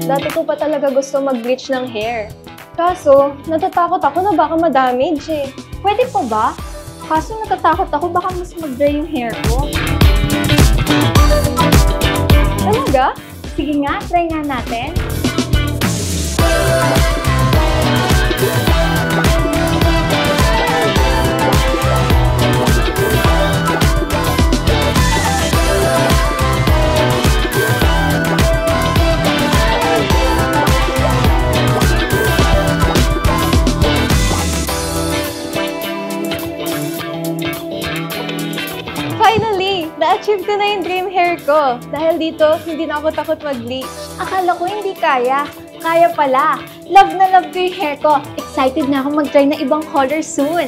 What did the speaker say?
dati ko pa talaga gusto mag-bleach ng hair. Kaso, natatakot ako na baka ma-damage eh. Pwede pa ba? Kaso natatakot ako baka mas mag-dry yung hair ko. Talaga? Sige nga, try nga natin. Finally! Na-achieve ko na yung dream hair ko. Dahil dito, hindi na ako takot mag-bleach. Akala ko hindi kaya. Kaya pala. Love na love ko yung hair ko. Excited na ako mag-try na ibang color soon.